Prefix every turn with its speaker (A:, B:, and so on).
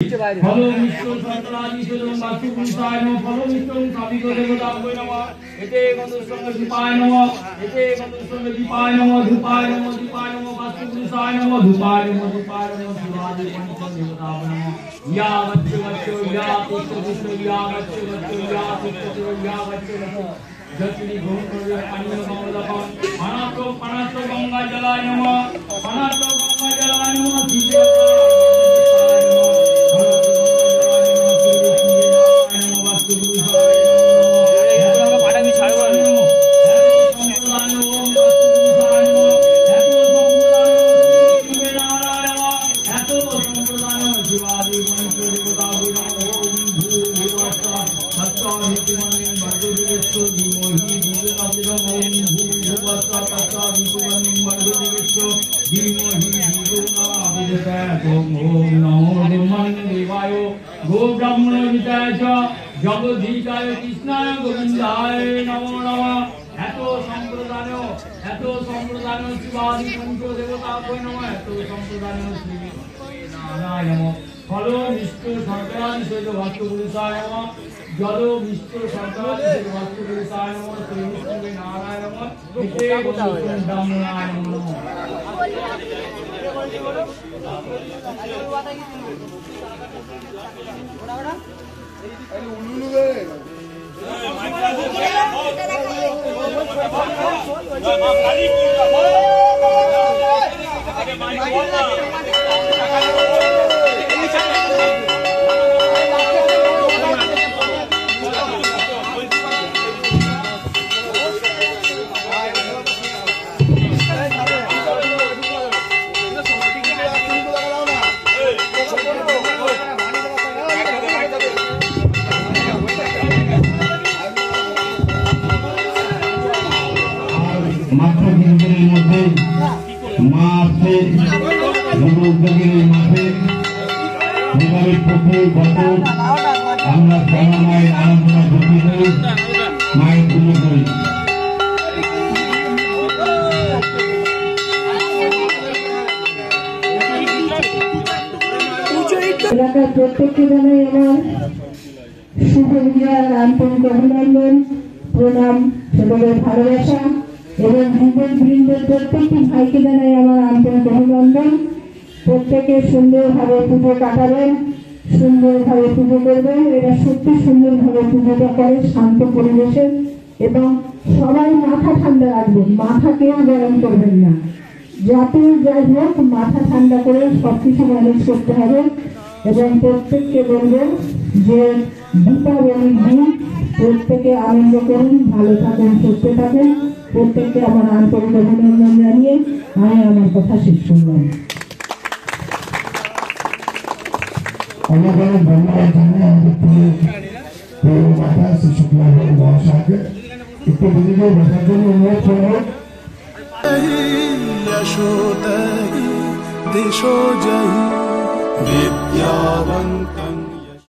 A: Follow মিষ্টং সন্তরাজি সেদং বাস্তুপুরুষায় নমঃ follow মিষ্টং সাবিত দেবতাভ্যৈ নমঃ এতে গন্ধসঙ্গ দীপায় নমঃ এতে গন্ধসঙ্গ দীপায় নমঃ ধূপায় নমঃ দীপায় নমঃ বাস্তুপুরুষায় নমঃ ধূপায় নমঃ দীপায় নমঃ শিবাদি পঞ্চম দেবতাভ্যৈ নমঃ ইয়া বচ্চ বচ্চ ইয়া তিষ্ঠ তিষ্ঠ ইয়া বচ্চ বচ্চ ইয়া তিষ্ঠ তিষ্ঠ ইয়া বচ্চ বচ্চ যতনি গ্রহণ করবে পানীয় কমলকম পানাত্র গঙ্গা জলায় নমঃ পানাত্র গঙ্গা জলায় নমঃ জগদীশায় কৃষ্ণায় গোবিন্দায় নমো নমঃ এত সম্প্রদান শিবাদি পঞ্চ দেবতাভ্যৈ নমঃ এত সম্প্রদান শ্রী নারায়ণ নমঃ ফলো মিষ্ট শর্করাদি সেদ বাস্তুপুরুষায় নমঃ জল মিষ্ট শর্করাদি সেদ বাস্তুপুরুষায় নমঃ শ্রী বিষ্ণু নারায়ণ নমঃ এতে ব্রহ্মণায় নমঃ আমরা সমন্বয় আলোচনা করতে করি মায়ের পুজো করি।
B: এলাকার প্রত্যেককে জানাই আমার শুভ বিজয়ার আন্তরিক অভিনন্দন, প্রণাম, ছোটদের ভালোবাসা এবং যুবক বৃন্দের প্রত্যেকটি ভাইকে জানাই আমার আন্তরিক অভিনন্দন। প্রত্যেকে সুন্দরভাবে পুজো কাটাবেন, সুন্দরভাবে পুজো করবেন। এরা সত্যি সুন্দরভাবে পুজোটা করে শান্ত পরিবেশে, এবং সবাই মাথা ঠান্ডা রাখবেন, মাথা কেউ গরম করবেন না। যাতে যাই হোক মাথা ঠান্ডা করে সবকিছু ম্যানেজ করতে হবে। এবং প্রত্যেককে বলবেন যে দীপাবলির দিন প্রত্যেকে আনন্দ করুন, ভালো থাকুন, সুস্থ থাকুন। প্রত্যেককে আমার আন্তরিক অভিনন্দন জানিয়ে আমি আমার কথা শেষ করলাম।
C: অনেক অনেক ধন্যবাদ জানাই আমাদের প্রিয় মাতা শ্রী শুক্লা মহাশয়কে। একটু বুঝিয়ে বসার জন্য অনুরোধ করবো।
D: यशोदहि दिशो जहि विद्यावन्त